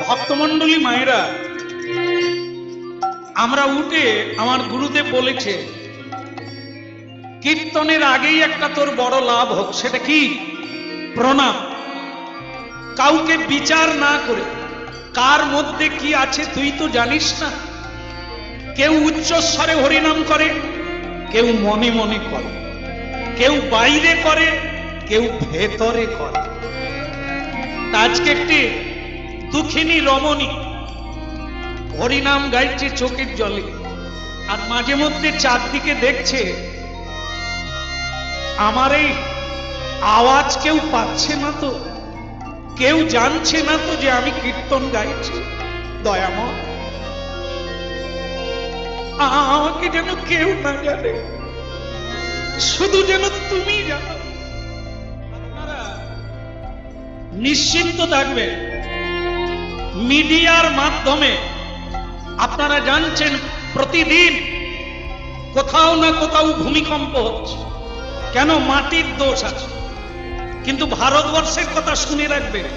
ভক্তমন্ডলী মায়েরা, আমরা উঠে আমার গুরুদেব বলেছে কীর্তনের আগেই একটা তোর বড় লাভ হোক, সেটা কি? প্রণাম। কাউকে বিচার না করে কার মধ্যে কি আছে তুই তো জানিস না। কেউ উচ্চস্বরে হরিনাম করে, কেউ মনে মনে করে, কেউ বাইরে করে, কেউ ভেতরে করে। আজকে একটি দুঃখিনী রমণী হরিনাম গাইছে চোখের জলে, আর মাঝে মধ্যে চারদিকে দেখছে আমার এই আওয়াজ কেউ পাচ্ছে না তো, কেউ জানছে না তো যে আমি কীর্তন গাইছি। দয়াময়, আমাকে যেন কেউ না জানে, শুধু যেন তুমি জানো। আপনারা নিশ্চিন্ত থাকবেন, মিডিয়ার মাধ্যমে আপনারা জানছেন প্রতিদিন কোথাও না কোথাও ভূমিকম্প হচ্ছে। কেন? মাটির দোষ আছে। কিন্তু ভারতবর্ষের কথা শুনে রাখবেন,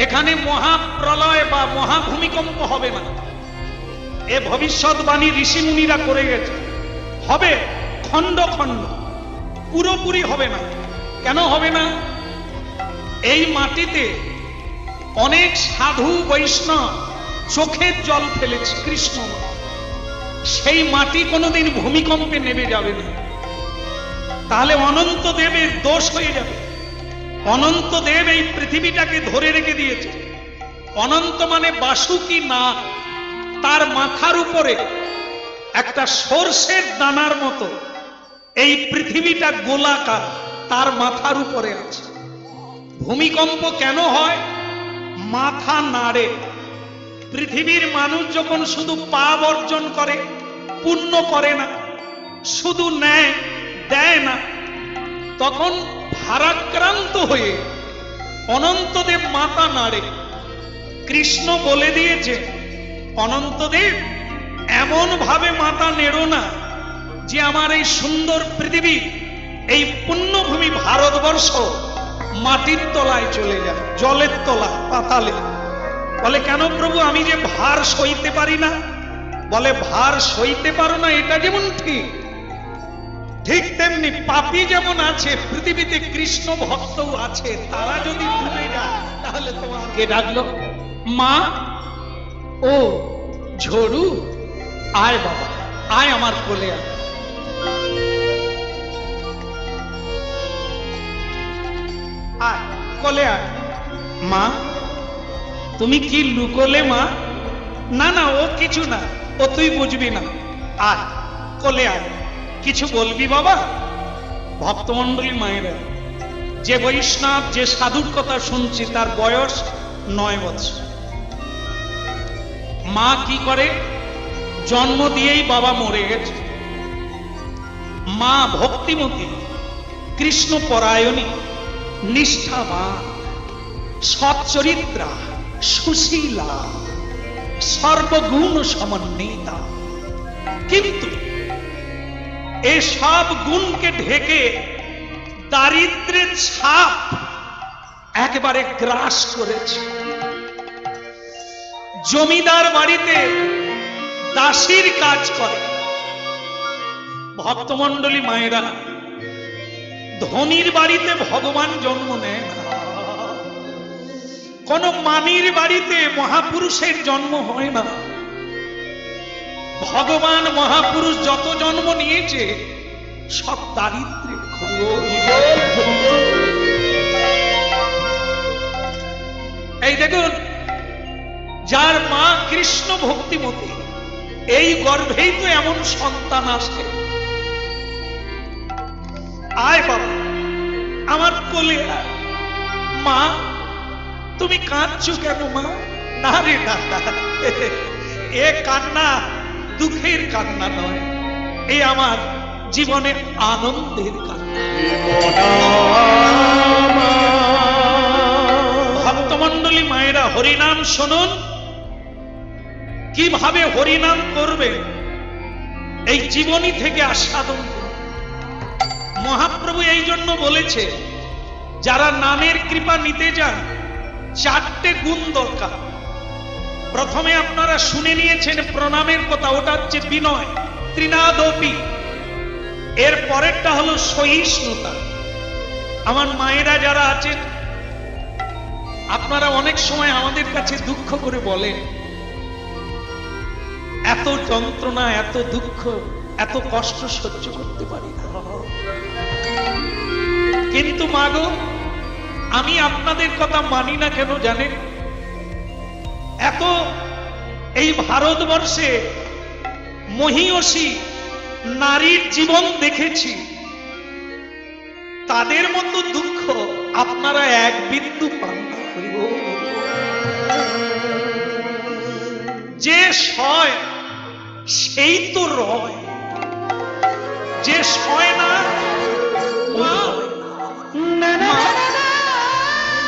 এখানে মহাপ্রলয় বা মহাভূমিকম্প হবে না। এ ভবিষ্যৎবাণী ঋষিমুনিরা করে গেছে। হবে খণ্ড খণ্ড, পুরোপুরি হবে না। কেন হবে না? এই মাটিতে অনেক সাধু বৈষ্ণব চোখের জল ফেলেছে কৃষ্ণ, সেই মাটি কোনোদিন ভূমিকম্পে নেমে যাবে না। তাহলে অনন্ত দেবের দোষ হয়ে যাবে। অনন্ত দেব এই পৃথিবীটাকে ধরে রেখে দিয়েছে। অনন্ত মানে বাসুকি না, তার মাথার উপরে একটা সর্ষের দানার মতো এই পৃথিবীটা গোলাকার, তার মাথার উপরে আছে। ভূমিকম্প কেন হয়? মাথা নাড়ে। পৃথিবীর মানুষ যখন শুধু পাপ অর্জন করে, পুণ্য করে না, শুধু নেয় দেয় না, তখন ভারাক্রান্ত হয়ে অনন্তদেব মাথা নাড়ে। কৃষ্ণ বলে দিয়েছে, অনন্তদেব এমন ভাবে মাথা নেড়ো না যে আমার এই সুন্দর পৃথিবী, এই পুণ্যভূমি ভারতবর্ষ মাটির তলায় চলে যায়, জলের তলায়, পাতালে। বলে কেন প্রভু, আমি যে ভার সইতে পারি না। বলে ভার সইতে পারো না এটা যেমন ঠিক, ঠিক তেমনি পাপী যেমন আছে, পৃথিবীতে কৃষ্ণ ভক্তও আছে। তারা যদি ডুবে যায় তাহলে তোমার কে ডাকলো? মা, ও ঝড়ু, আয় বাবা, আয় আমার কোলে আয়। আয় কোলে আয়। মা, তুমি কি লুকোলে মা? না না, ও কিছু না, ও তুই বুঝবি না। আয় কোলে আয়, কিছু বলবি বাবা? ভক্তমন্ডলী মায়েরা, যে বৈষ্ণব যে সাধুর কথা শুনছি তার বয়স 9 বছর। মা কি করে? জন্ম দিয়েই বাবা মরে গেছে। মা ভক্তিমতী, কৃষ্ণ পরায়ণী, নিষ্ঠাবান, সচ্চরিত্রা, সুশীলা, সর্বগুণ সমন্বিতা। কিন্তু এই সব গুণকে ঢেকে দারিদ্র্যের ছাপ একেবারে গ্রাস করেছে। জমিদার বাড়িতে দাসীর কাজ করে। ভক্তমন্ডলী মায়েরা, ধনীর বাড়িতে ভগবান জন্ম নেয় না, কোন মানির বাড়িতে মহাপুরুষের জন্ম হয় না। ভগবান মহাপুরুষ যত জন্ম নিয়েছে সব দারিদ্র্যে। এই দেখুন, যার মা কৃষ্ণ ভক্তিমতী, এই গর্ভেই তো এমন সন্তান আসে। আয় বাবা, আমার কোলে আয়। মা, তুমি কাঁদছো কেন মা? না রে দাদা, এ কান্না দুঃখের কান্না নয়, এই আমার জীবনের আনন্দের কান্না। ভক্তমন্ডলী মায়েরা, হরিনাম শুনুন, কিভাবে হরিনাম করবে এই জীবনী থেকে আস্বাদন করুন। মহাপ্রভু এই জন্য বলেছে, যারা নামের কৃপা নিতে যান চারটে গুণ দরকার। প্রথমে আপনারা শুনে নিয়েছেন প্রণামের কথা, ওটা হচ্ছে বিনয়, ত্রিনাদপি। এর পরেরটা হলো সহিষ্ণুতা। আমার মায়েরা যারা আছেন, আপনারা অনেক সময় আমাদের কাছে দুঃখ করে বলেন, এত যন্ত্রণা, এত দুঃখ, এত কষ্ট সহ্য করতে পারি না। কিন্তু মাগো, আমি আপনাদের কথা মানি না কেন জানেন? এত এই ভারতবর্ষে মহীয়সী নারীর জীবন দেখেছি, তাদের মতো দুঃখ আপনারা এক বিন্দু পান না। যে সয় সেই তো রয়, যে সয় না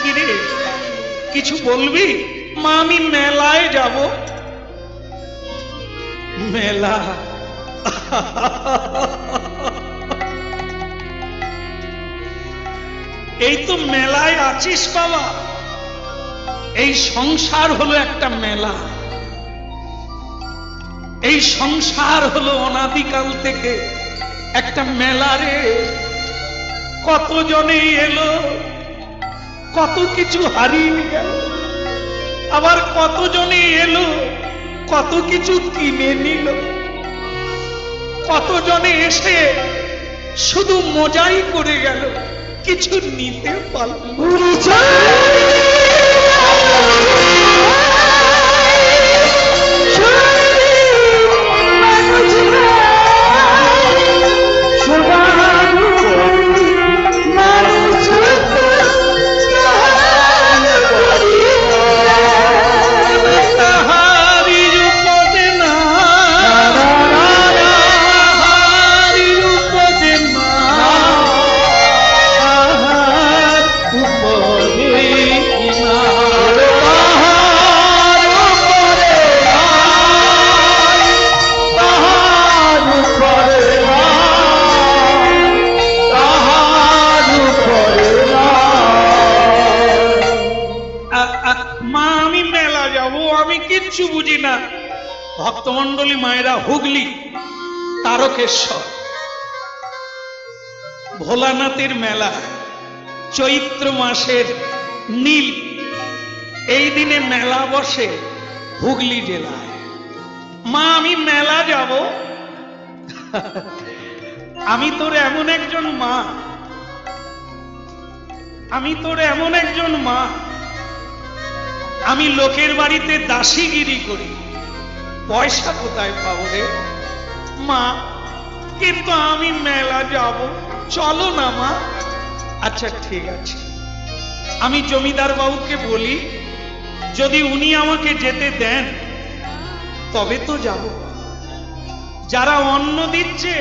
কিরে কিছু বলবি? মা আমি মেলায় যাব। মেলা? এই তো মেলায় আছিস বাবা। এই সংসার হলো একটা মেলা। এই সংসার হলো অনাদিকাল থেকে একটা মেলা রে। কতজনে এলো, কত কিছু হারিয়ে গেল, আবার কতজনে এলো, কত কিছু কিনে নিল। কতজনে এসে শুধু মজাই করে গেল, কিছু নিতে পারল। ভক্তমন্ডলী মায়েরা, হুগলি তারকেশ্বর ভোলানাথের মেলা, চৈত্র মাসের নীল এই দিনে মেলা বসে হুগলি জেলায়। মা আমি মেলা যাব। আমি তোর এমন একজন মা, আমি তোর এমন একজন মা, আমি লোকের বাড়িতে দাসীগিরি করি, পয়সা কোথায় পাবো রে মা? কিন্তু আমি মেলা যাব, চলো না মা। আচ্ছা ঠিক আছে, আমি জমিদার বাবুকে বলি, যদি উনি আমাকে যেতে দেন তবে তো যাব। যারা অন্ন দিচ্ছে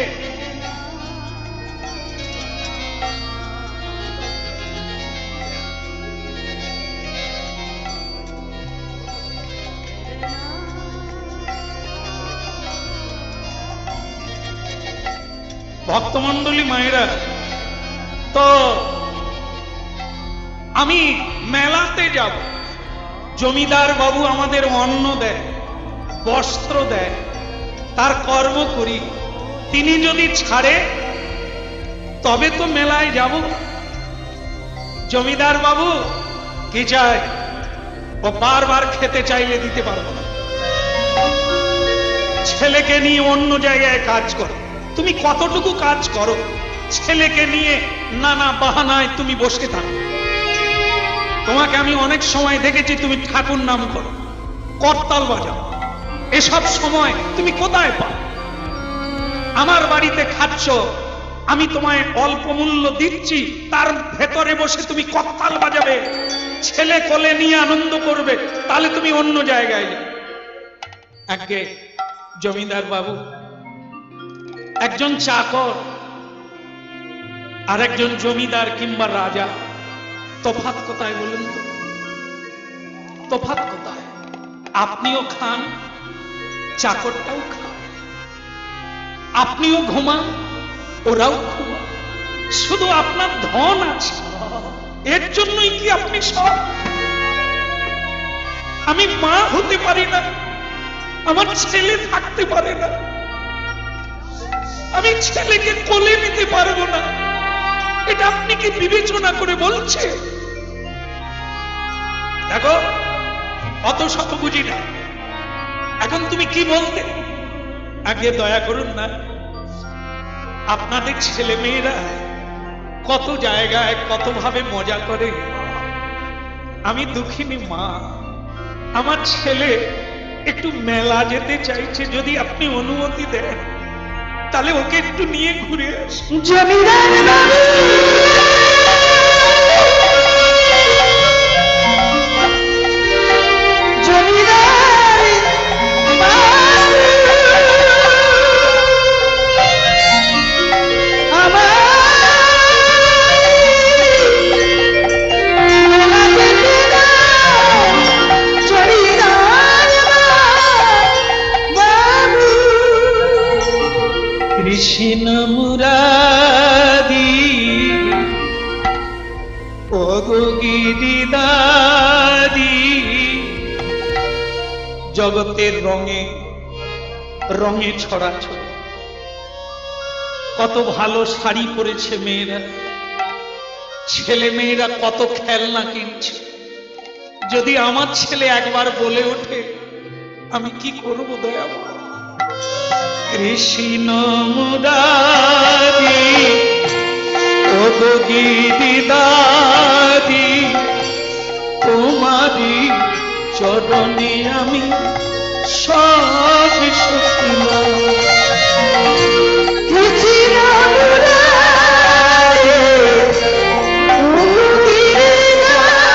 ভক্তমন্ডলী মায়েরা, তো আমি মেলাতে যাব। জমিদার বাবু আমাদের অন্ন দেয়, বস্ত্র দেয়, তার কর্ম করি। তিনি যদি ছাড়ে তবে তো মেলায় যাব। জমিদার বাবু কি চায়? ও বারবার খেতে চাইলে দিতে পারবো না। ছেলেকে নিয়ে অন্য জায়গায় কাজ করো। তুমি কতটুকু কাজ করো? ছেলেকে নিয়ে নানা বাহানায় তুমি বসে থাকো। তোমাকে আমি অনেক সময় দেখেছি তুমি ঠাকুর নাম করো, করতাল বাজাও। এসব সময় তুমি কোথায় পাও? আমার বাড়িতে খাচ্ছ, আমি তোমায় অল্প মূল্য দিচ্ছি, তার ভেতরে বসে তুমি করতাল বাজাবে, ছেলে কোলে নিয়ে আনন্দ করবে, তাহলে তুমি অন্য জায়গায় যাও। আগে জমিদার বাবু, একজন চাকর আর একজন জমিদার কিংবা রাজা, তফাৎ কোথায় বলুন তো? তফাৎ কোথায়? আপনিও খান, চাকরটাও খান, আপনিও ঘুমান, ওরাও ঘুমান। শুধু আপনার ধন আছে, এর জন্যই কি আপনি সব? আমি মা হতে পারি না, আমার ছেলে থাকতে পারে না, আমি ছেলেকে কোলে নিতে পারবো না, এটা আপনি কি বিবেচনা করে বলছে? দেখো, অত শত বুঝি না। এখন তুমি কি বলতে? আগে দয়া করুন না, আপনাদের ছেলে মেয়েরা কত জায়গায় কত ভাবে মজা করে। আমি দুঃখিনী মা, আমার ছেলে একটু মেলা যেতে চাইছে, যদি আপনি অনুমতি দেন তাহলে ওকে একটু নিয়ে ঘুরে আসি। জমিদার বাবু, জমিদার বাবু, আমার মেলা যেতে দাও, জমিদার বাবু। কৃষ্ণ মুরারি ও গিরিদারি, জগতের রঙে রঙে ছড়াছড়ি। কত ভালো শাড়ি পরেছে মেয়েরা, ছেলে মেয়েরা কত খেলনা কিনছে। যদি আমার ছেলে একবার বলে ওঠে, আমি কি করবো দয়াময়? কৃষ্ণ মুরারি ও গিরিদারি, তোমারি চরণে আমি সব সকিলাম। কৃষ্ণ মুরারি ও গিরিধারী,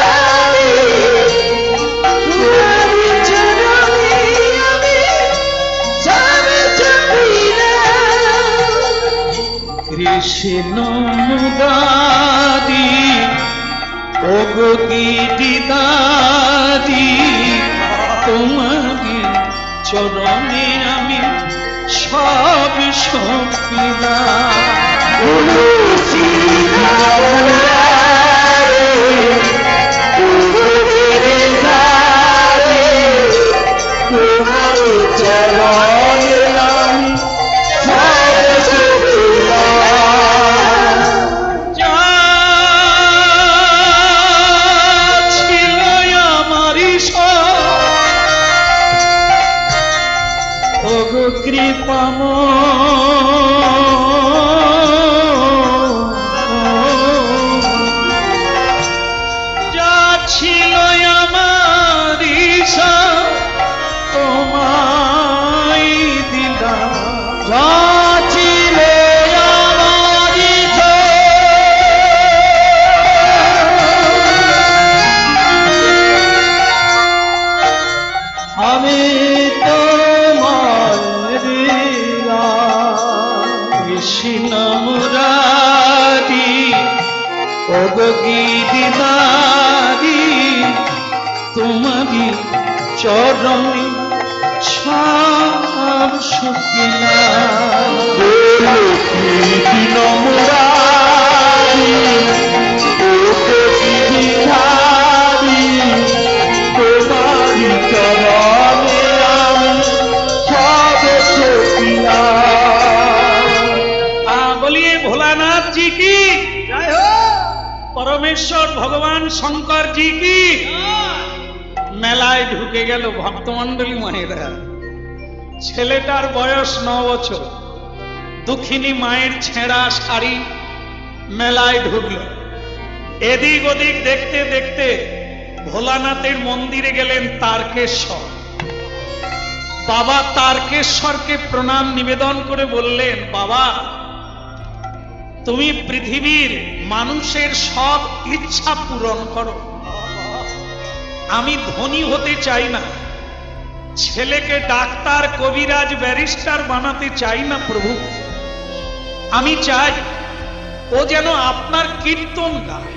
তোমারি চরণে আমি সব সকিলাম। কৃষ্ণ মুরারি ও গিরিদারি, তোমারি চরণে আমি সব সকিলাম। কৃষ্ণ মুরারি ও গিরিধারী, তোমারি চরণে আমি সব সকিলাম। যা ছিল আমারই সব, ওগো কৃপাময়, যা ছিল আমারই সব তোমায় দিলাম। যা ছিল আমারই আমি তোমার দিলাম। কৃষ্ণ মুরারি ও গিরিধারী, তোমারি চরণে সব সকিলাম। কৃষ্ণ মুরারি ও গিরিধারী, তোমারি চরণে আমি সব সকিলাম। বলিए भोलानाथ जी की, জয় হোক। परमेश्वर भगवान शंकर जी की। মেলায় ঢুকে গেল ভক্তমন্ডলী মায়েরা। ছেলেটার বয়স 9 বছর, দুঃখিনী মায়ের ছেঁড়া শাড়ি, মেলায় ঢুকলো। এদিক ওদিক দেখতে দেখতে ভোলানাথের মন্দিরে গেলেন তারকেশ্বর। বাবা তারকেশ্বরকে প্রণাম নিবেদন করে বললেন, বাবা তুমি পৃথিবীর মানুষের সব ইচ্ছা পূরণ করো। আমি ধনী হতে চাই না, ছেলেকে ডাক্তার কবিরাজ ব্যারিস্টার বানাতে চাই না প্রভু। আমি চাই ও যেন আপনার কীর্তন গায়,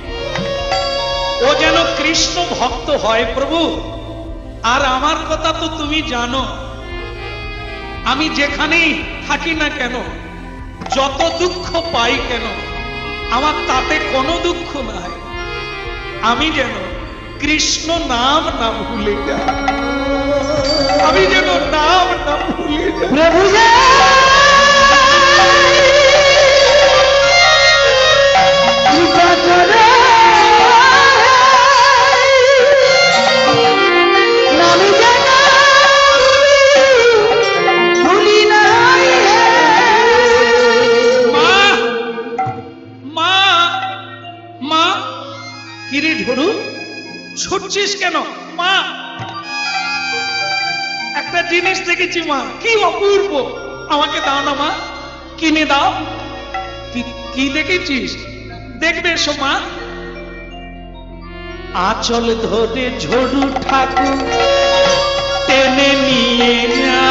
ও যেন কৃষ্ণ ভক্ত হয় প্রভু। আর আমার কথা তো তুমি জানো, আমি যেখানেই থাকি না কেন, যত দুঃখ পাই কেন, আমার তাতে কোনো দুঃখ নাই। আমি যেন কৃষ্ণ নাম না ভুলে যায়, আমি যেন নাম না ভুলে যাই। প্রভু কৃপা করো, নামে যেন ভুলি নাই। মা মা মা, কিরে ঝড়ু, ছুটছিস কেন? মা, একটা জিনিস দেখেছি মা, কি অপূর্ব, আমাকে দাও না মা, কিনে দাও। কি দেখেছিস? দেখবে এসো মা। আঁচল ধরে ঝড়ু ঠাকুর টেনে নিয়ে যা,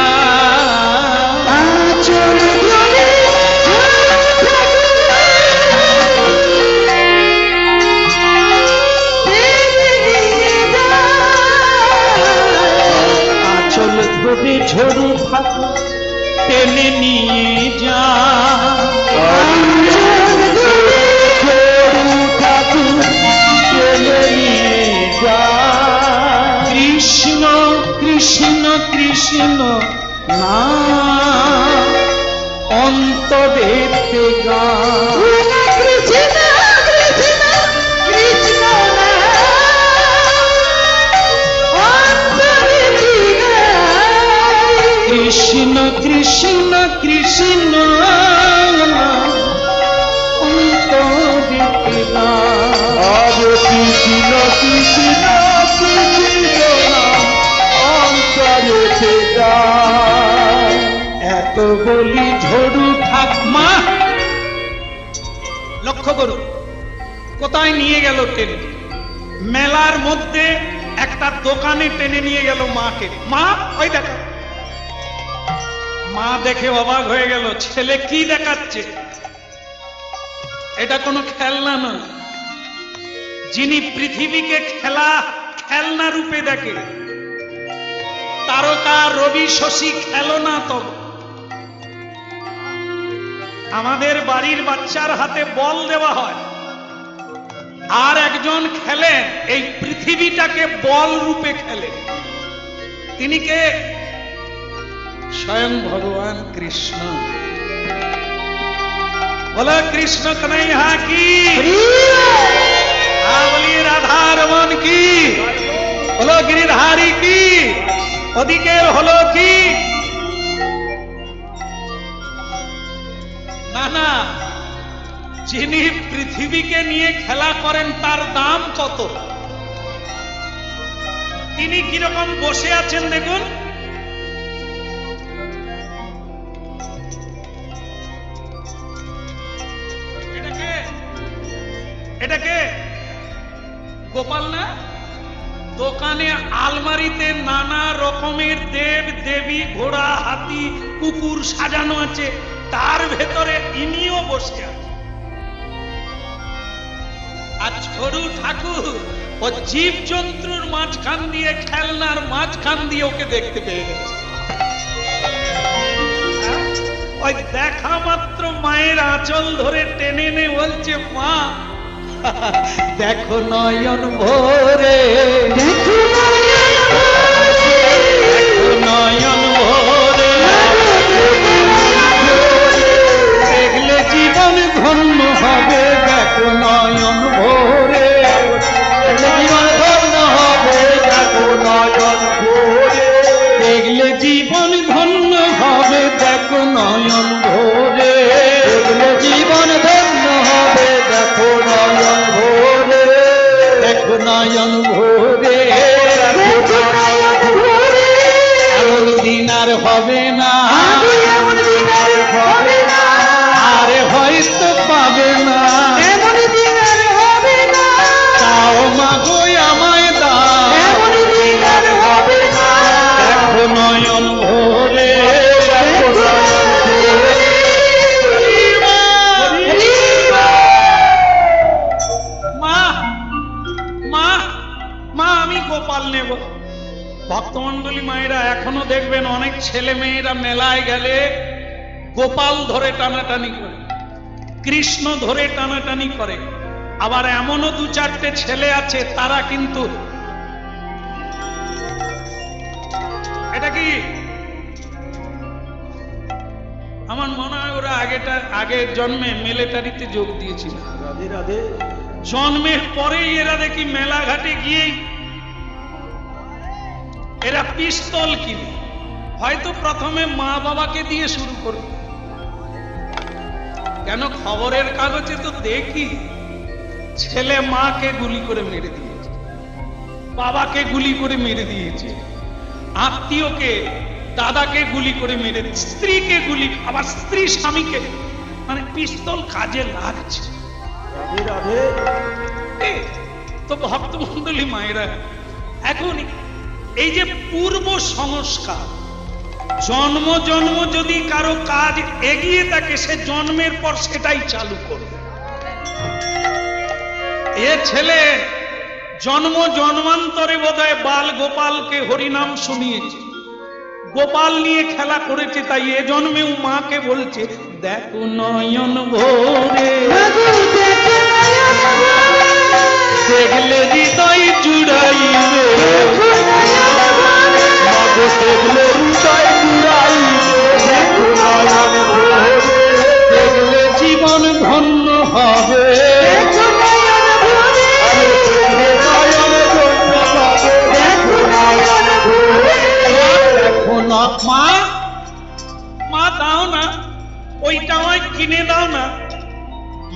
আঁচল ধরে আঁচল ধরে ঝড়ু ঠাকুর টেনে নিয়ে যা, কৃষ্ণ কৃষ্ণ কৃষ্ণ না অন্তরে গা, কৃষ্ণ কৃষ্ণ কৃষ্ণ কৃষ্ণ কৃষ্ণ কৃষ্ণ অন্তরে গা, কৃষ্ণ কৃষ্ণ কৃষ্ণ অন্তরে এত বলি ঝড়ু ঠাকমা। লক্ষ্য করুন কোথায় নিয়ে গেল টেনে, মেলার মধ্যে একটা দোকানে টেনে নিয়ে গেল মাকে। মা ওই দেখা, মা দেখে অবাক হয়ে গেল, ছেলে কি দেখাচ্ছে, এটা কোনো খেলনা নয়। যিনি পৃথিবীকে খেলনা রূপে দেখে, তারকা রবি শশী খেলনা তব। আমাদের বাড়ির বাচ্চার হাতে বল দেওয়া হয়, আর একজন খেলেন এই পৃথিবীটাকে বল রূপে খেলে। তিনি কে? স্বয়ং ভগবান কৃষ্ণ। বলো কৃষ্ণ কন্হैया কি, বলি রাধা রমন কি, বলো গিরিধারী কি, ওদিকে হলো কি? না না, যিনি পৃথিবীকে নিয়ে খেলা করেন তার দাম কত? তিনি কিরকম বসে আছেন দেখুন। এটাকে গোপাল না? দোকানে আলমারিতে নানা রকমের দেব দেবী ঘোড়া হাতি কুকুর সাজানো আছে, তার ভেতরে ইনিও বসে আছে। আর ঝড়ু ঠাকুর ও জীব জন্তুর মাঝখান দিয়ে, খেলনার মাঝখান দিয়ে ওকে দেখতে পেয়ে গেছে। ওই দেখা মাত্র মায়ের আঁচল ধরে টেনে নে বলছে, মা দেখো নয়ন ভরে, দেখো নয়ন ভরে, দেখলে জীবন ধন্য হবে। দেখো নয়ন ভরে, জীবন ধন্য হবে। দেখো নয়ন ভরে, দেখলে জীবন ধন্য হবে। দেখো নয়ন ভরে, দেখলে জীবন ধন্য হবে। দেখো নয়ন ভরে, দেখো নয়ন ভরে, এমন দিন আর হবে না, আরে হয়তো পাবে না, তাও মাগো আমায় দাও। দেখো নয়ন ভরে, মা মা মা আমি গোপাল নেব। ভক্তমন্ডলী মায়েরা এখনো দেখবেন অনেক ছেলে মেয়েরা মেলায় গেলে গোপাল ধরে টানাটানি করে, কৃষ্ণ ধরে টানাটানি করে। আবার এমনও দু চারটে ছেলে আছে তারা কিন্তু এটা কি? আমার মনে হয় ওরা আগের জন্মে মিলিটারিতে যোগ দিয়েছিল। রাধে রাধে। জন্মের পরেই এরা দেখি মেলাঘাটে গিয়েই এরা পিস্তল কিনে, হয়তো প্রথমে মা বাবাকে দিয়ে শুরু করবে। কেন খবরের কাগজে তো দেখি ছেলে মাকে গুলি করে মেরে দিয়েছে, বাবাকে গুলি করে মেরে দিয়েছে, আত্মীয়কে দাদাকে গুলি করে মেরে, স্ত্রীকে গুলি, আবার স্ত্রী স্বামীকে, মানে পিস্তল কাজে লাগছে। রাধে রাধে। তো ভক্তমন্ডলী মায়েরা, এখন এই যে পূর্ব সংস্কার, জন্ম জন্ম যদি কারো কাজ এগিয়ে থাকে, সে জন্মের পর সেটাই চালু করবে। এ ছেলে জন্ম জন্মান্তরে বোধহয় বাল গোপালকে হরিনাম শুনিয়েছে, গোপাল নিয়ে খেলা করেছে, তাই এ জন্মেও মাকে বলছে, দেখো নয়ন ভোরে দেখলে হৃদয় জুড়াইবে, দেখলে হৃদয় জুড়াইবে, দেখলে জীবন ধন্য হবে। মা দাও না, ওইটা আমায় কিনে দাও না।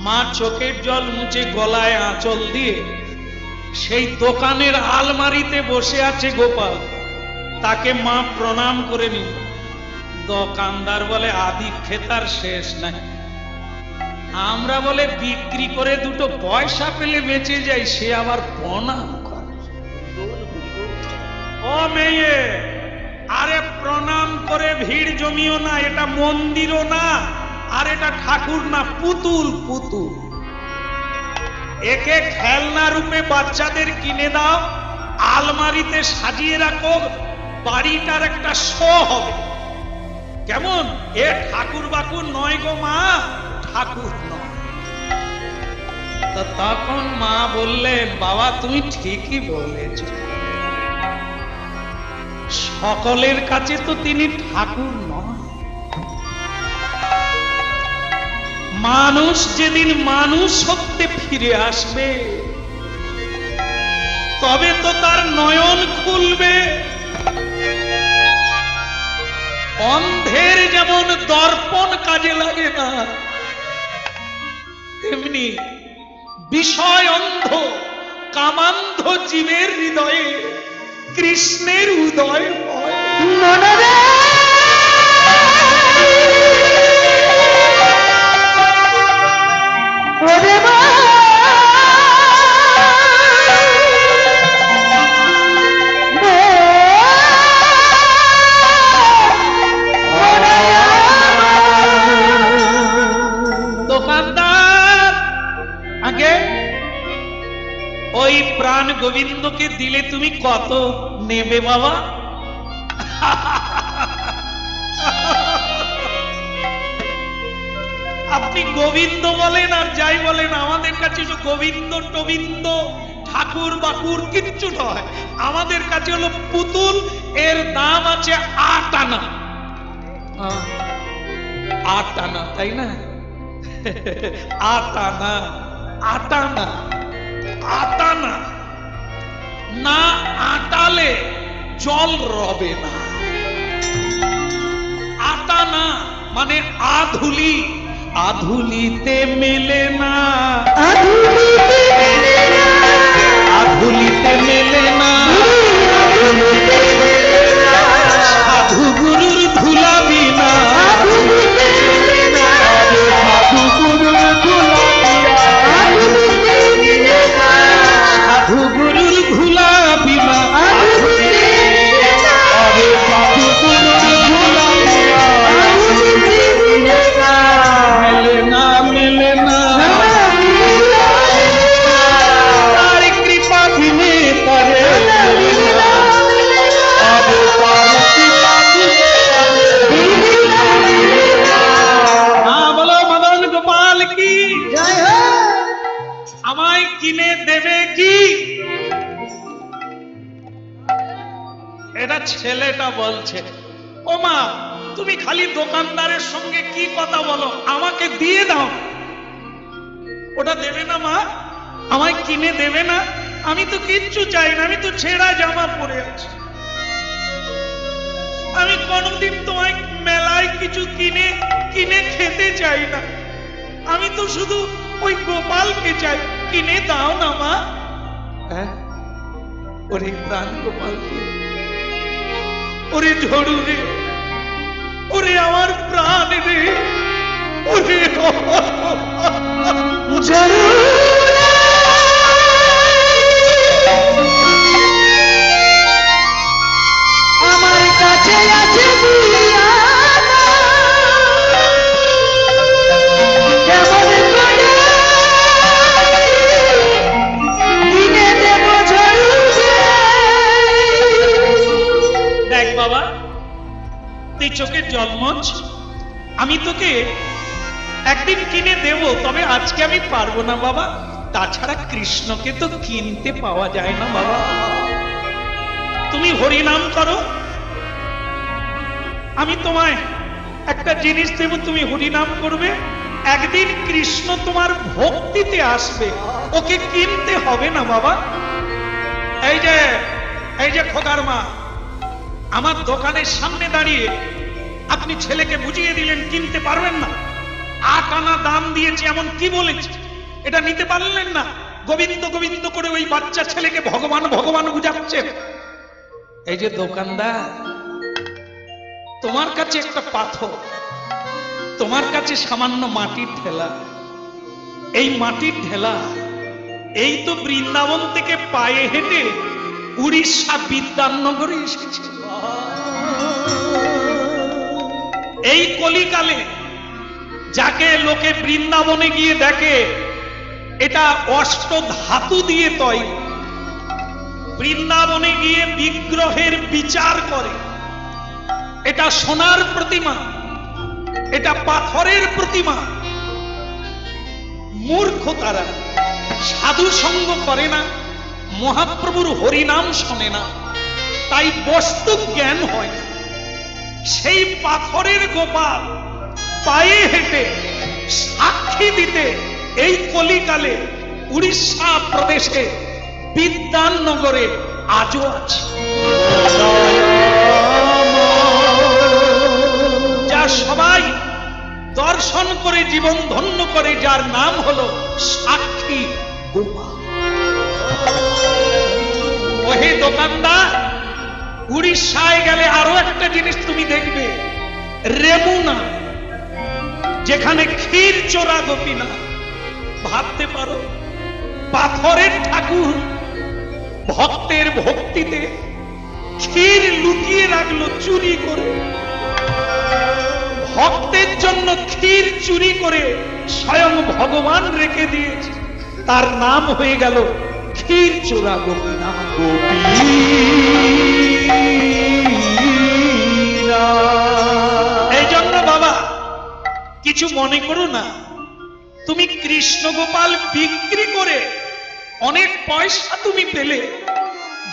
মা চোখের জল মুছে গলায় আঁচল দিয়ে সেই দোকানের আলমারিতে বসে আছে গোপাল, তাকে মা প্রণাম করে নিল। দোকানদার বলে আদি খেতার শেষ নাই, আমরা বলে বিক্রি করে দুটো পয়সা পেলে বেঁচে যাই, সে আবার প্রণাম করে। ও মেয়ে, আরে প্রণাম করে ভিড় জমিও না, এটা মন্দিরও না, আর এটা ঠাকুর না, পুতুল। পুতুল একে খেলনা রূপে বাচ্চাদের কিনে দাও, আলমারিতে সাজিয়ে রাখো, বাড়িটার একটা শো হবে। কেমন? এ ঠাকুর বাকুর নয় গো মা, ঠাকুর নয়। তো তখন মা বললেন, বাবা তুমি ঠিকই বলেছ, সকলের কাছে তো তিনি ঠাকুর নয়। মানুষ যেদিন মানুষ সত্যি ফিরে আসবে, তবে তো তার নয়ন খুলবে। অন্ধের যেমন দর্পণ কাজে লাগে না, তেমনি বিষয় অন্ধ কামান্ধ জীবের হৃদয়ে কৃষ্ণের উদয় হয়। দোকানদার আগে ওই প্রাণ গোবিন্দকে দিলে তুমি কত নেবে বাবা? আপনি গোবিন্দ বলেন আর যাই বলেন, আমাদের কাছে গোবিন্দ টোবিন্দ ঠাকুর বাকুর কিচ্ছু নয়, আমাদের কাছে হলো পুতুল। এর দাম আছে 8 আনা। 8 আনা, তাই না? 8 আনা, 8 আনা, 8 আনা না আটালে জল রবে না। 8 আনা মানে আধুলি, আধুলিতে মেলে না, আধুলিতে মেলে না, সাধু গুরুর ধুলা বিনা, সাধু গুরুর ধুলা বিনা, সাধু গুরুর ধুলা বিনা, সাধু গুরুর ধুলা মেলে না, মেলে না। তার কৃপা বিনে তারে এটা ছেলেটা বলছে, ও মা তুমি খালি দোকানদারের সঙ্গে কি কথা বলো, আমাকে দিয়ে দাও। ওটা দেবে না মা? আমায় কিনে দেবে না? আমি তো কিচ্ছু চাই না, আমি তো ছেঁড়া জামা পরে আছি। আমি কোনোদিন তোমায় মেলায় কিছু কিনে কিনে খেতে চাই না, আমি তো শুধু ওই গোপালকে চাই, কিনে দাও না মা। হ্যাঁ, ওরে প্রাণ গোপালকে, ওরে ঝড়ু রে, ওরে আমার প্রাণ রে, ওরে ঝড়ু আমার কাছে আছে দুনিয়ানা, কেমন করে দিনে দেব ঝড়ু রে। দেখ বাবা, তুই চোখের জল মোছ, আমি তোকে একদিন কিনে দেব, তবে আজকে আমি পারবো না বাবা। তাছাড়া কৃষ্ণকে তো কিনতে পাওয়া যায় না বাবা। তুমি হরিনাম করো, আমি তোমায় একটা জিনিস দেব, তুমি হরিনাম করবে, একদিন কৃষ্ণ তোমার ভক্তিতে আসবে, ওকে কিনতে হবে না বাবা। এই যে খোকার মা, আমার দোকানের সামনে দাঁড়িয়ে আপনি ছেলেকে বুঝিয়ে দিলেন কিনতে পারবেন না, 8 আনা দাম দিয়েছি এমন কি বলেছি, এটা নিতে পারলেন না, গোবিন্দ গোবিন্দ করে ওই বাচ্চা ছেলেকে ভগবান ভগবান বুঝাচ্ছেন। এই যে দোকানদার, তোমার কাছে একটা পাথর, তোমার কাছে সামান্য মাটির ঢেলা, এই মাটির ঢেলা এই তো বৃন্দাবন থেকে পায়ে হেঁটে উড়িষ্যা বিদ্যানগরে এসেছে। এই কলিকালে যাকে লোকে বৃন্দাবনে গিয়ে দেখে এটা অষ্ট ধাতু দিয়ে তৈরি, বৃন্দাবনে গিয়ে বিগ্রহের বিচার করে এটা সোনার প্রতিমা, এটা পাথরের প্রতিমা। মূর্খ তারা, সাধু সঙ্গ করে না, মহাপ্রভুর হরিনাম শোনে না, তাই বস্তু জ্ঞান হয় না। সেই পাথরের গোপাল পায়ে হেঁটে সাক্ষী দিতে এই কলিকালে উড়িষ্যা প্রদেশে বিদ্যানগরে আজও আছে। যা সবাই দর্শন করে জীবন ধন্য করে, যার নাম হলো সাক্ষী গোপাল। ওহে দোকানদার, উড়িষ্যায় গেলে আরো একটা জিনিস তুমি দেখবে, রেমুনা, যেখানে ক্ষীর চোরা গোপীনাথ। ভাবতে পারো, পাথরের ঠাকুর ভক্তের ভক্তিতে ক্ষীর লুকিয়ে রাখলো চুরি করে, ভক্তের জন্য ক্ষীর চুরি করে স্বয়ং ভগবান রেখে দিয়েছে, তার নাম হয়ে গেল ক্ষীর চোরা গোপীনাথ। এই জন্য বাবা কিছু মনে করো না, তুমি কৃষ্ণ গোপাল বিক্রি করে অনেক পয়সা তুমি পেলে,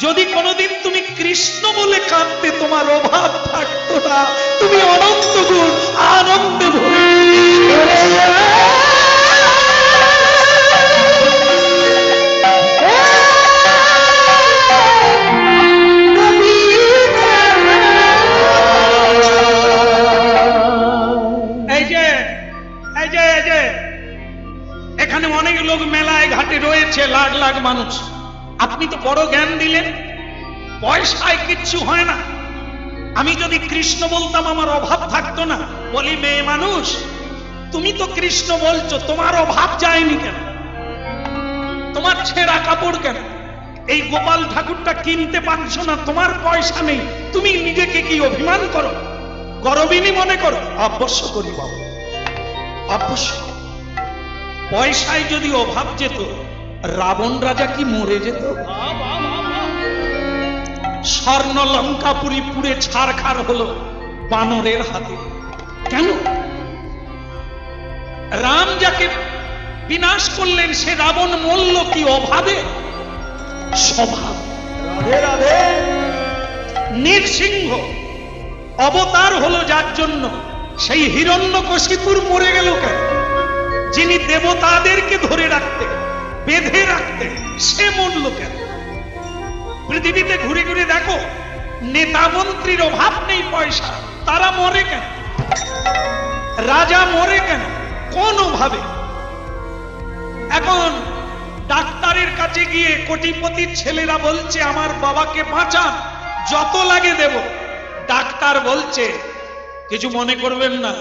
যদি কোনোদিন তুমি কৃষ্ণ বলে কাঁদতে তোমার অভাব থাকতো না, তুমি অনন্ত গুণ আনন্দে ভরে এখানে অনেক লোক মেলায় ঘাটে রয়েছে, লাখ লাখ মানুষ। আপনি তো বড় জ্ঞান দিলেন, পয়সায় কিচ্ছু হয় না। আমি যদি কৃষ্ণ বলতাম আমার অভাব থাকতো না। বলি, মেয়ে মানুষ, তুমি তো কৃষ্ণ বলছো, তোমার অভাব যায়নি কেন? তোমার ছেঁড়া কাপড় কেন? এই গোপাল ঠাকুরটা কিনতে পারছো না, তোমার পয়সা নেই, তুমি নিজেকে কি অভিমান করো, গরবিনী মনে করো? অবশ্য করি বাবা, অবশ্য। পয়সায় যদি অভাব যেত, রাবণ রাজা কি মরে যেত? স্বর্ণ লঙ্কাপুরী পুড়ে ছারখার হলো বানরের হাতে। কেন? রাম যাকে বিনাশ করলেন সে রাবণ মরল কি অভাবে? স্বভাব। রাধে রাধে। নৃসিংহ অবতার হলো যার জন্য, সেই হিরণ্যকশিপুর মরে গেল কেন? যিনি দেবতাদেরকে ধরে রাখতেন, বেঁধে রাখতেন, সে মরল কেন? পৃথিবীতে ঘুরে ঘুরে দেখো, নেতা মন্ত্রীর অভাব নেই পয়সা, তারা মরে কেন? রাজা মরে কেন? কোন অভাবে? এখন ডাক্তারের কাছে গিয়ে কোটিপতির ছেলেরা বলছে আমার বাবাকে বাঁচান, যত লাগে দেব। ডাক্তার বলছে কিছু মনে করবেন না,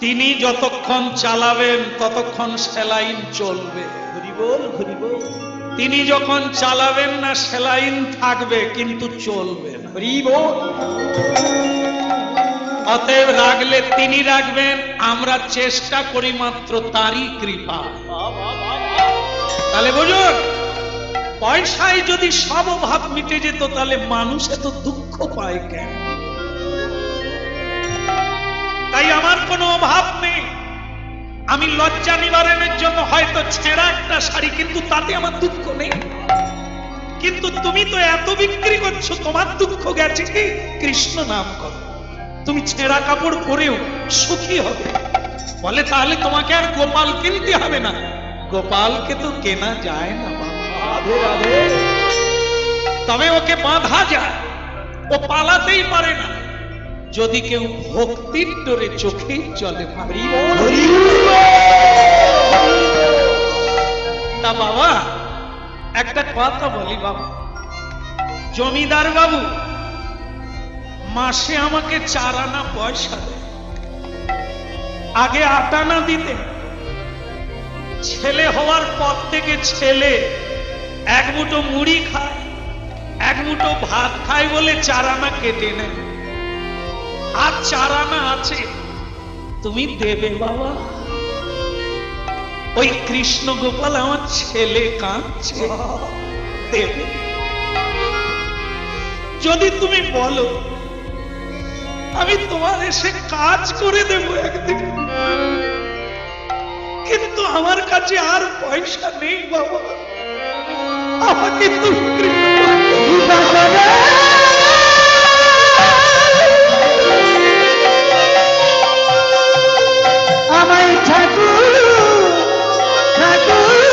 তিনি যতক্ষণ চালাবেন ততক্ষণ স্যালাইন চলবে। হরি বল, হরি বল। তিনি যখন চালাবেন না স্যালাইন থাকবে কিন্তু চলবে না। হরি বল। অতএব রাখলে তিনি রাখবেন, আমরা চেষ্টা করি মাত্র তারই কৃপা। তাহলে বুঝুন, পয়সায় যদি সব অভাব মিটে যেত তাহলে মানুষ এত দুঃখ পায় কেন? তাই আমার কোনো অভাব নেই, আমি লজ্জা নিবারণের জন্য হয়তো ছেঁড়া একটা শাড়ি, কিন্তু তাতে আমার দুঃখ নেই। কিন্তু তুমি তো এত বিক্রি করছো, তোমার দুঃখ গেছে কি? কৃষ্ণ নাম করো, তুমি ছেঁড়া কাপড় পরেও সুখী হবে। বলে তাহলে তোমাকে আর গোপাল কিনতে হবে না, গোপালকে তো কেনা যায় না বাবা। রাধে রাধে। তবে ওকে বাঁধা যায়, ও পালাতেই পারে না যদি কেউ ভক্তির ডোরে চোখেই চলে। হরি বল, হরি বল। তা বাবা একটা কথা বলি বাবা, জমিদার বাবু মাসে আমাকে 4 আনা পয়সা দেয়, আগে 8 আনা দিতেন। ছেলে হওয়ার পর থেকে ছেলে 1 মুঠো মুড়ি খায়, 1 মুঠো ভাত খায় বলে 4 আনা কেটে নেয়। আর 4 আনা আছে, তুমি দেবে বাবা? ওই কৃষ্ণ গোপাল আমার ছেলে কাঁদছে, দেবে? যদি তুমি বলো আমি তোমার এসে কাজ করে দেব একদিন, কিন্তু আমার কাছে আর পয়সা নেই বাবা, আমাকে তুমি কৃপা করো। আমায় ঠাকুর ঠাকুর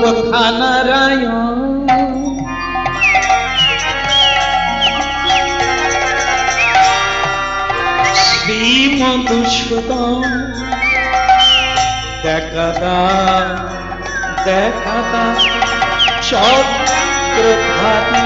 কথা নারায়ণ শ্রী মধুসূদন দেখা দাও, দেখা দাও চক্রধারী।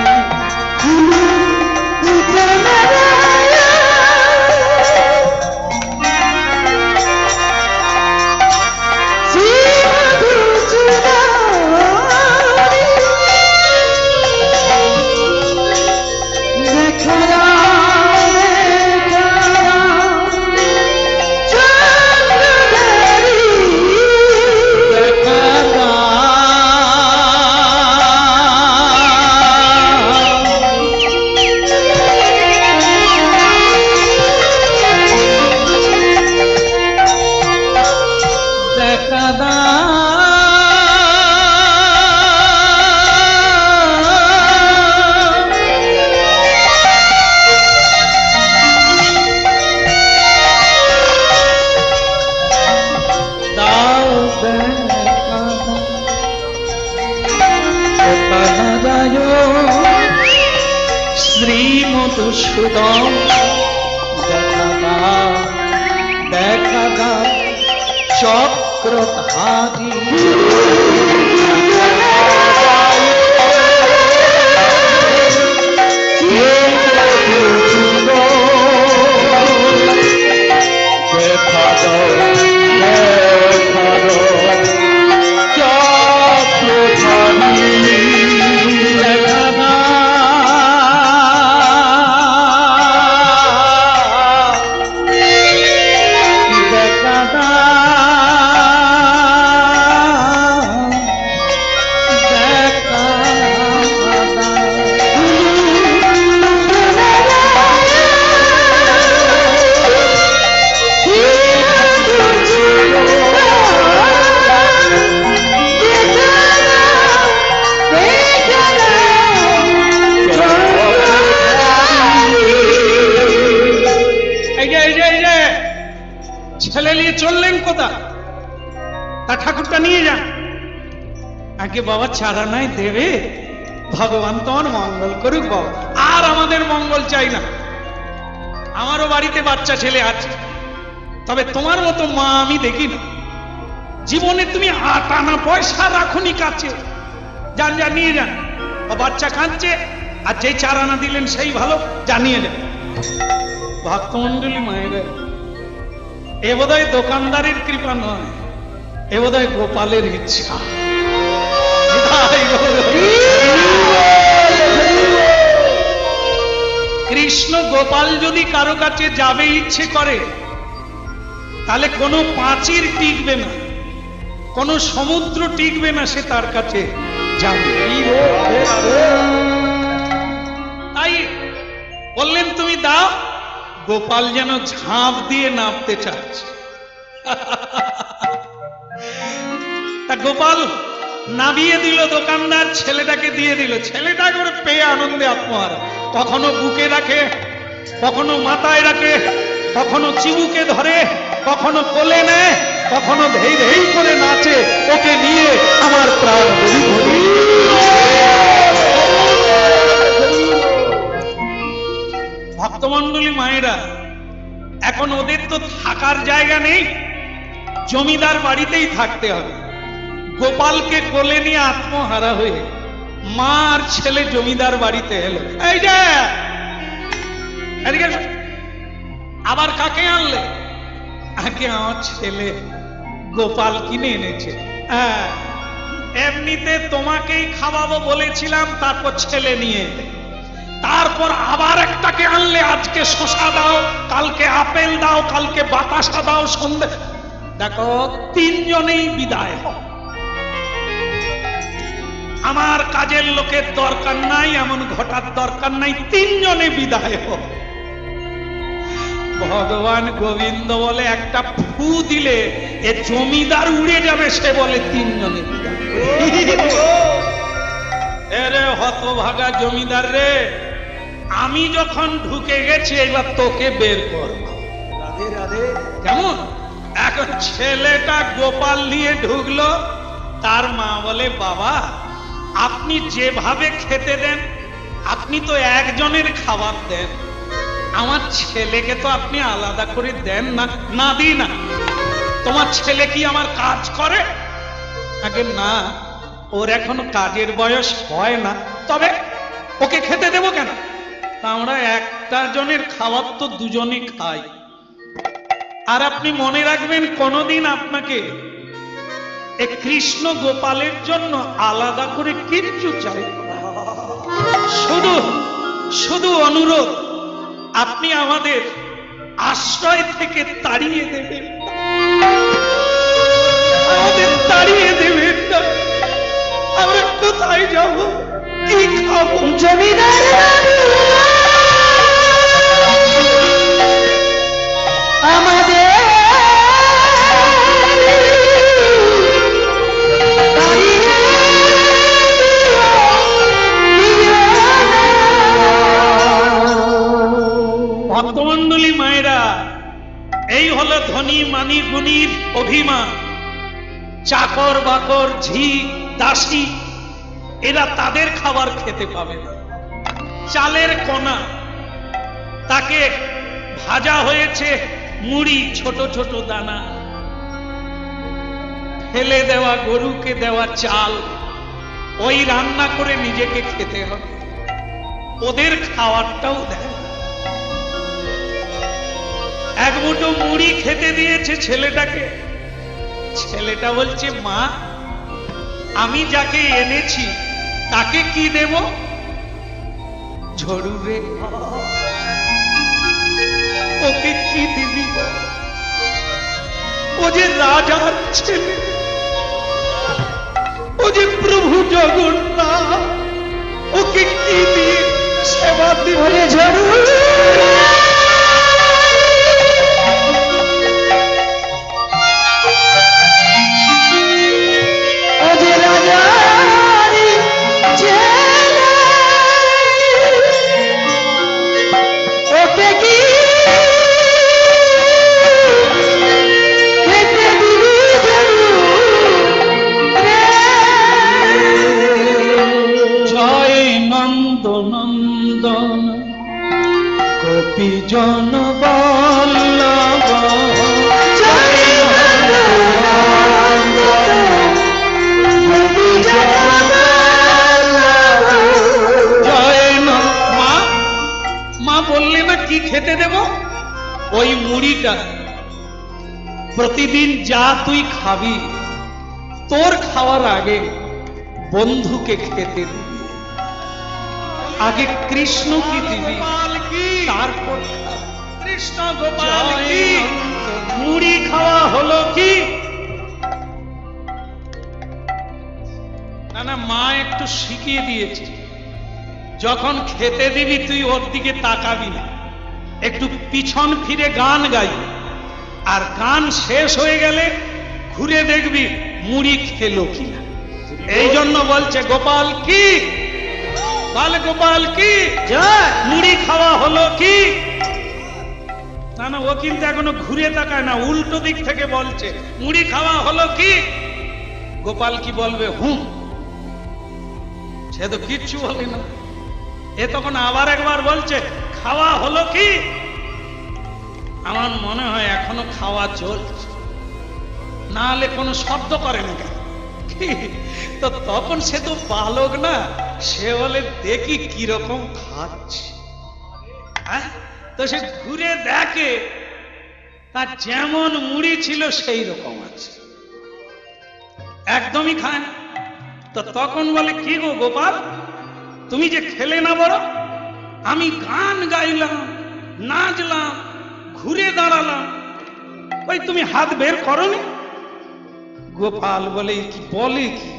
শ্রী মধুসূদন দেখা দাও, দেখা দাও চক্রধারী। দেখা দাও, দেখা দাও চক্রধারী। দেখা দাও দেখা দাও ছেলে নিয়ে চললেন কোথা? তা ঠাকুরটা নিয়ে যান। আগে বাবা চারা নাই দেবে, ভগবান তোমার মঙ্গল করুক বাবা, আর আমাদের মঙ্গল চাই না। আমারও বাড়িতে বাচ্চা ছেলে আছে, তবে তোমার মতো মা আমি দেখি না। জীবনে তুমি আটানা পয়সা রাখুনি কাছে। যান যান নিয়ে যান। ও বাচ্চা কাঁদছে, আর যেই চারানা দিলেন সেই ভালো, জানিয়ে যান। ভক্তমন্ডলী মায়েরা, এ বোধহয় দোকানদারের কৃপা নয়, এ বোধহয় গোপালের ইচ্ছা। কৃষ্ণ গোপাল যদি কারো কাছে যাবে ইচ্ছে করে, তাহলে কোনো প্রাচীর টিকবে না, কোনো সমুদ্র টিকবে না, সে তার কাছে যাবে। তাই বললেন তুমি দাও। গোপাল যেন ঝাঁপ দিয়ে নামতে চাচ্ছে। তা গোপাল নামিয়ে দিল, দোকানদার ছেলেটাকে দিয়ে দিল। ছেলেটা করে পেয়ে আনন্দে আত্মহারা। কখনো বুকে রাখে, কখনো মাথায় রাখে, কখনো চিবুকে ধরে, কখনো কোলে নেয়, কখনো ধেই ধেই করে নাচে। ওকে নিয়ে আমার প্রাণ বলি বলি। ভক্তমন্ডলী মায়েরা, এখন ওদের তো থাকার জায়গা নেই, জমিদার বাড়িতেই থাকতে হবে। গোপালকে কোলে নিয়ে আত্মহারা হয়ে মা আর ছেলে জমিদার বাড়িতে এলো। এই যে এদিকে এসো। আবার কাকে আনলে? আগে আমার ছেলে গোপাল কিনে এনেছে। হ্যাঁ, এমনিতে তোমাকেই খাওয়াবো বলেছিলাম, তারপর ছেলে নিয়ে এলে। তারপর আবার একটাকে আনলে, আজকে শশা দাও, কালকে আপেল দাও, কালকে বাতাসা দাও, সন্ধে। দেখো, তিনজনেই বিদায় হয়। আমার কাজের লোকের দরকার নাই, এমন ঘটার দরকার নাই, তিনজনে বিদায় হয়। ভগবান গোবিন্দ বলে একটা ফু দিলে এ জমিদার উড়ে যাবে, সে বলে তিনজনে বিদায়। এরে হতভাগা জমিদার রে, আমি যখন ঢুকে গেছি, এবার তোকে বের করব। রাধে রাধে। কেমন? এখন ছেলেটা গোপাল নিয়ে ঢুকলো। তার মা বলে, বাবা আপনি যেভাবে খেতে দেন, আপনি তো একজনের খাবার দেন, আমার ছেলেকে তো আপনি আলাদা করে দেন না। না দিই না। তোমার ছেলে কি আমার কাজ করে? আগে না, ওর এখনো কাজের বয়স হয় না, তবে ওকে খেতে দেবো কেন? তা আমরা একটা জনের খাবার তো দুজনে খাই। আর আপনি মনে রাখবেন, কোনদিন আপনাকে এ কৃষ্ণ গোপালের জন্য আলাদা করে কিচ্ছু চাই না। শুধু শুধু অনুরোধ, আপনি আমাদের আশ্রয় থেকে তাড়িয়ে দেবেন, আমাদের তাড়িয়ে দেবেন না। আমরা কোথায় যাব, কি খাবো? জমিদার আমাদের ভক্তমন্ডলী মায়েরা, এই হলো ধনী মানি গুণীর অভিমান। চাকর বাকর, ঝি দাসী, এরা তাদের খাবার খেতে পাবে না। চালের কোনা, তাকে ভাজা হয়েছে মুড়ি, ছোট ছোট দানা, ফেলে দেওয়া গরুকে দেওয়া চাল, ওই রান্না করে নিজেকে খেতে হবে। ওদের খাওয়ারটাও দেয়। এক মুঠো মুড়ি খেতে দিয়েছে ছেলেটাকে। ছেলেটা বলছে, মা আমি যাকে এনেছি তাকে কি দেব? ঝড়ু রে, ওকে কি দিবি? ও যে রাজার ছেলে, ও যে প্রভু জগন্নাথ, ওকে কি দিয়ে সেবা দিবি? ঝড়ু গোপীজন বল্লভ জয় নন্দ জয় মা মা বললে না কি খেতে দেব? ওই মুড়িটা প্রতিদিন যা তুই খাবি, তোর খাওয়ার আগে বন্ধুকে খেতে দিবি। আগে কৃষ্ণ কি দিবি, তারপর কৃষ্ণ গোপাল কি। মুড়ি খাওয়া হলো কি না? না, মা একটু শিখিয়ে দিয়েছে, যখন খেতে দিবি তুই ওর দিকে তাকাবি না, একটু পিছন ফিরে গান গাইবি, আর গান শেষ হয়ে গেলে ঘুরে দেখবি মুড়ি খেলো কিনা। এই জন্য বলছে গোপাল কি, বাল গোপাল কি, মুড়ি খাওয়া হলো কি। না না, ও কিন্তু এখনো ঘুরে তাকায় না, উল্টো দিক থেকে বলছে মুড়ি খাওয়া হলো কি। গোপাল কি বলবে? হুম। সে তো কিচ্ছু বলে না। এ তখন আবার একবার বলছে খাওয়া হলো কি। আমার মনে হয় এখনো খাওয়া চলছে, না হলে কোনো শব্দ করে না কেন? তো তখন সে তো বালক না, সে বলে দেখি কিরকম খাচ্ছে। তো সে ঘুরে দেখে তার যেমন মুড়ি ছিল সেই রকম আছে, একদমই খায় না। তো তখন বলে কি গো গোপাল, তুমি যে খেলে না বড়, আমি গান গাইলাম, নাচলাম, ঘুরে দাঁড়ালাম, ওই তুমি হাত বের করনি। গোপাল বলে কি বলে কি,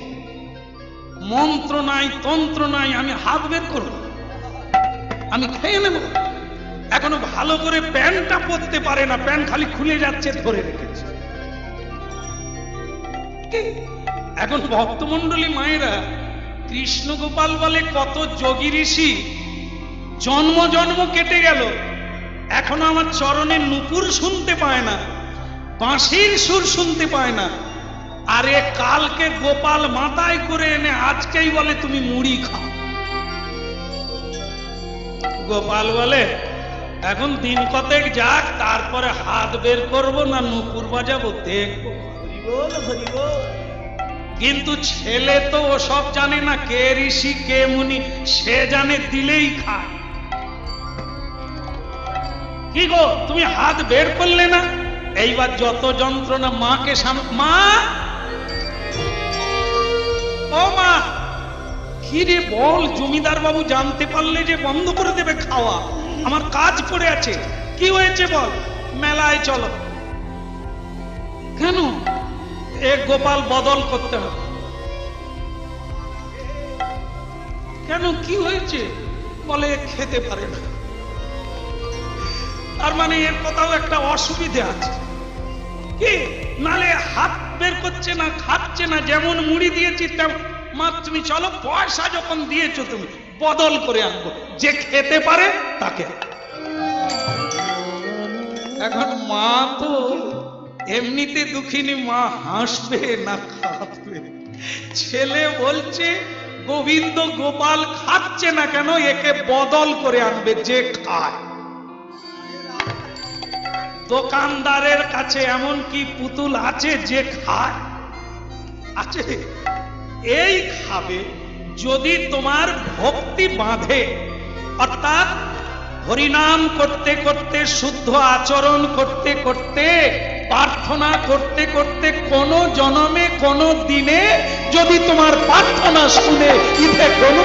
মন্ত্র নাই তন্ত্র নাই, আমি হাত বের করব, আমি খেয়ে নেব। এখনো ভালো করে প্যান্টটা পরতে পারে না, প্যান্ট খালি খুলে যাচ্ছে, ধরে রেখেছে। এখন ভক্তমন্ডলী মায়েরা, কৃষ্ণ গোপাল বলে কত যোগী ঋষি জন্ম জন্ম কেটে গেল, এখনো আমার চরণে নূপুর শুনতে পায় না, বাঁশির সুর শুনতে পায় না। আরে কালকে গোপাল মাথায় করে এনে আজকেই বলে তুমি মুড়ি খাও। গোপাল বলে এখন দিন কতেক যাক, তারপরে হাত বের করব না নূপুর বাজাবো দেখবো। কিন্তু ছেলে তো ওসব জানে না, কে ঋষি কে মুনি, সে জানে দিলেই খায়। কি গো তুমি হাত বের করলে না? এইবার যত যন্ত্রণা, মাকে মা, ও মা, কি রে বল, জমিদার বাবু জানতে পারলে যে বন্ধ করে দেবে খাওয়া, আমার কাজ পড়ে আছে। কি হয়েছে বল? মেলায় চলো। কেন? এ গোপাল বদল করতে হবে। কেন, কি হয়েছে? বলে খেতে পারে না। তার মানে এর কোথাও একটা অসুবিধা আছে কি, নালে হাত বের করছে না, খাচ্ছে না, যেমন মুড়ি দিয়েছি তেমন। মা তুমি চলো, পয়সা যখন দিয়েছো তুমি বদল করে আনবো, যে খেতে পারে তাকে। এখন মা তো এমনিতে দুঃখিনী, মা হাসবে না খাবে। ছেলে বলছে গোবিন্দ গোপাল খাচ্ছে না কেন, একে বদল করে আনবে, যে খায়। দোকানদারের কাছে এমন কি পুতুল আছে যে খায়? আছে? এই খাবে যদি তোমার ভক্তি বাঁধে, অর্থাৎ হরিনাম করতে করতে, শুদ্ধ আচরণ করতে করতে, প্রার্থনা করতে করতে, কোন জন্মে কোন দিনে যদি তোমার প্রার্থনা শুনে, ইতে কোন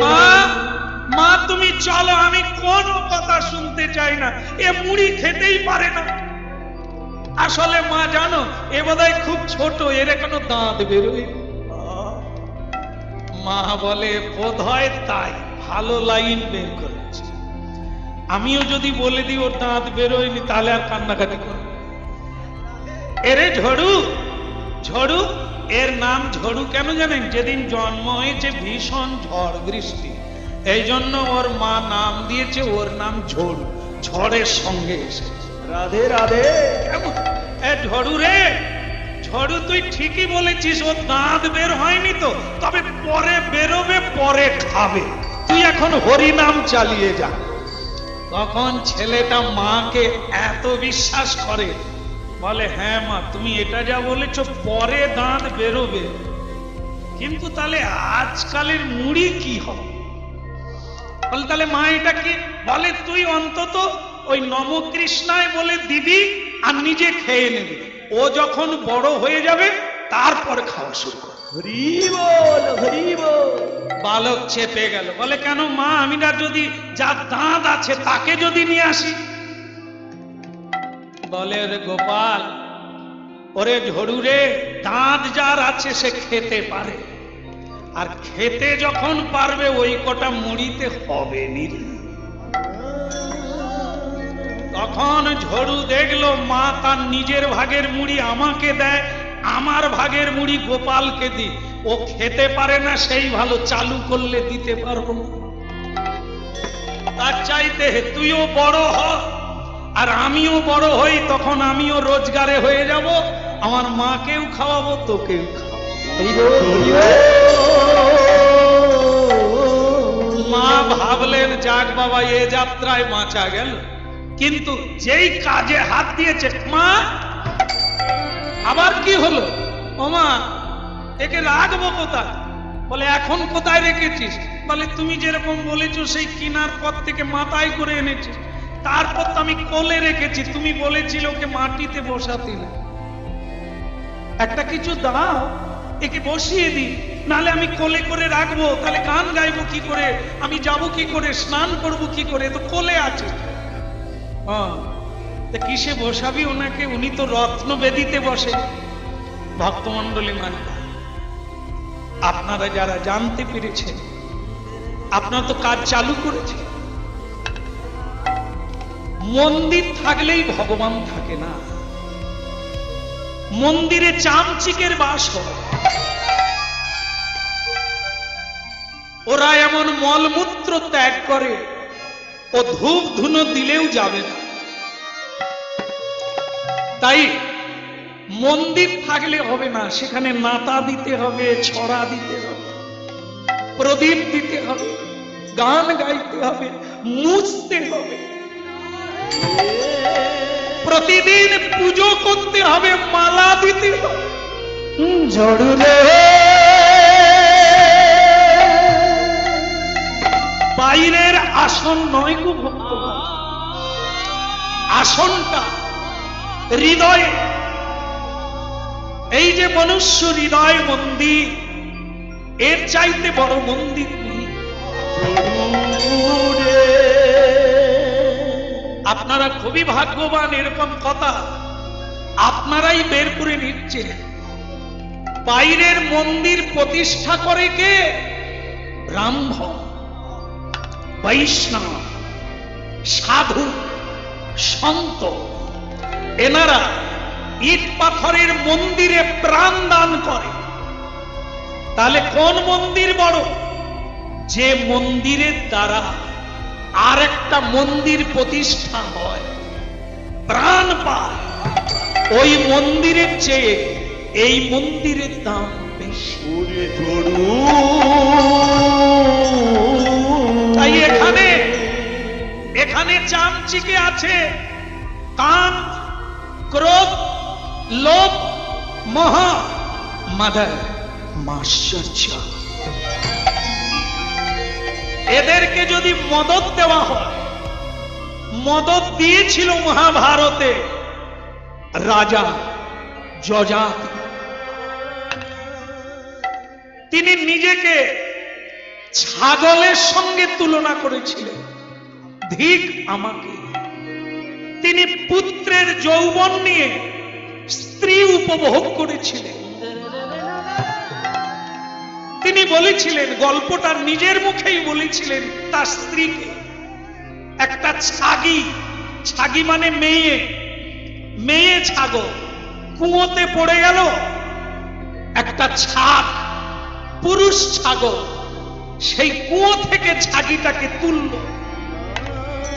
মা, মা তুমি চলো, আমি কোনো কথা শুনতে চাই না, এ মুড়ি খেতেই পারে না। আসলে মা জানো, এ বোধহয় খুব ছোট, এর এখনো দাঁত বেরোয়। মা বলে বোধহয় তাই, ভালো লাইন বের করেছে। আমিও যদি বলে দিই ওর দাঁত বেরোয়নি, তাহলে আর কান্নাকাটি করবে। এরে ঝড়ু, ঝড়ু, এর নাম ঝড়ু কেন জানেন? যেদিন জন্ম হয়েছে ভীষণ ঝড় বৃষ্টি, এই জন্য ওর মা নাম দিয়েছে, ওর নাম ঝড়ু, ঝড়ের সঙ্গে এসেছে। রাধে রাধে। কেমন এ ঝড়ু রে, ঝড়ু তুই ঠিকই বলেছিস, ওর দাঁত বের হয়নি তো, তবে পরে পরে খাবে, তুই এখন হরিনাম চালিয়ে যা। তখন ছেলেটা মাকে এত বিশ্বাস করে, বলে হ্যাঁ মা তুমি এটা যা বলেছো পরে দাঁত বেরোবে, কিন্তু তাহলে আজকালের মুড়ি কি হবে? বলে তাহলে মা এটা কি? বলে তুই অন্তত ওই নমকৃষ্ণায় বলে দিবি আর নিজে খেয়ে নেবে, ও যখন বড় হয়ে যাবে তারপর খাওয়া শুরু কর। হরি বল, হরি বল। বালক চেপে গেল, বলে কেন মা, আমি না যদি যার দাঁত আছে তাকে যদি নিয়ে আসি? বলে ওরে গোপাল, ওরে ঝড়ু রে, দাঁত যার আছে সে খেতে পারে, আর খেতে যখন পারবে ওই কটা মুড়িতে হবে নি। তখন ঝড়ু দেখলো মা তার নিজের ভাগের মুড়ি আমাকে দেয়, আমার ভাগের মুড়ি গোপালকে দি, ও খেতে পারে না সেই ভালো, চালু করলে দিতে পারবো না। তার চাইতে তুইও বড় হ আর আমিও বড় হই, তখন আমিও রোজগারে হয়ে যাব, আমার মাকেও খাওয়াবো তোকেও খাওয়াবো। হরি বল, হরি বল। মা ভাবলেন যাক বাবা এ যাত্রায় বাঁচা গেল, কিন্তু যেই কাজে হাত দিয়েছে মা, আবার কি হলো? ও মা একে রাখবো কোথায়? বলে এখন কোথায় রেখেছিস? বলে তুমি যেরকম বলেছো সেই কিনার পর থেকে মাথায় করে এনেছিস, তারপর তো আমি কোলে রেখেছি, তুমি বলেছিলে ওকে মাটিতে বসাতে না। একটা কিছু দাও একে বসিয়ে দিই, নাহলে আমি কোলে করে রাখবো, তাহলে গান গাইবো কি করে, আমি যাব কি করে, স্নান করব কি করে, তো কোলে আছে। কিসে বসাবি ওনাকে? উনি তো রত্ন বেদিতে বসে। ভক্তমন্ডলী মানে আপনারা যারা জানতে পেরেছেন, আপনারা তো কাজ চালু করেছেন। মন্দির থাকলেই ভগবান থাকে না, মন্দিরে চামচিকের বাস হয়। ওরা এমন মলমূত্র ত্যাগ করে ও ধূপ ধুনো দিলেও যাবে না। তাই মন্দির থাকলে হবে না, সেখানে নাতা দিতে হবে, ছড়া দিতে হবে, প্রদীপ দিতে হবে, গান গাইতে হবে, মুছতে হবে, প্রতিদিন পুজো করতে হবে, মালা দিতে হবে। ঝড়ু রে, বাইরের আসন নয় গো ভক্তগণ, আসনটা হৃদয়ে। এই যে মনুষ্য হৃদয় মন্দির, এর চাইতে বড় মন্দির নেই। ঝড়ু রে। আপনারা খুবই ভাগ্যবান, এরকম কথা আপনারাই বের করে নিচ্ছেন। বাইরের মন্দির প্রতিষ্ঠা করে কে? ব্রাহ্মণ, বৈষ্ণব, সাধু, সন্ত। এনারা ইট পাথরের মন্দিরে প্রাণ দান করে। তাহলে কোন মন্দির বড়? যে মন্দিরের দ্বারা আর একটা মন্দির প্রতিষ্ঠা হয়, প্রাণ পায়, ওই মন্দিরের চেয়ে এই মন্দিরের দাম বেশি। ওরে ঝড়ু। তাই এখানে চামচিকে আছে কাম, ক্রোধ, লোভ, মোহ, মদ, মাৎসর্য। এদেরকে যদি মদত দেওয়া হয়, মদত দিয়েছিল মহাভারতে রাজা যযাতি। তিনি নিজেকে ছাগলের সঙ্গে তুলনা করেছিলেন, ধিক আমাকে। তিনি পুত্রের যৌবন নিয়ে স্ত্রী উপভোগ করেছিলেন। তিনি বলেছিলেন, গল্পটা নিজের মুখেই বলেছিলেন তার স্ত্রীকে। একটা ছাগি, ছাগি মানে মেয়ে, মেয়ে ছাগল কুয়োতে পড়ে গেল। একটা ছাগ, পুরুষ ছাগল, সেই কুয়ো থেকে ছাগিটাকে তুলল।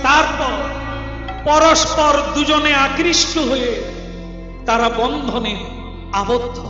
তারপর পরস্পর দুজনে আকৃষ্ট হয়ে তারা বন্ধনে আবদ্ধ।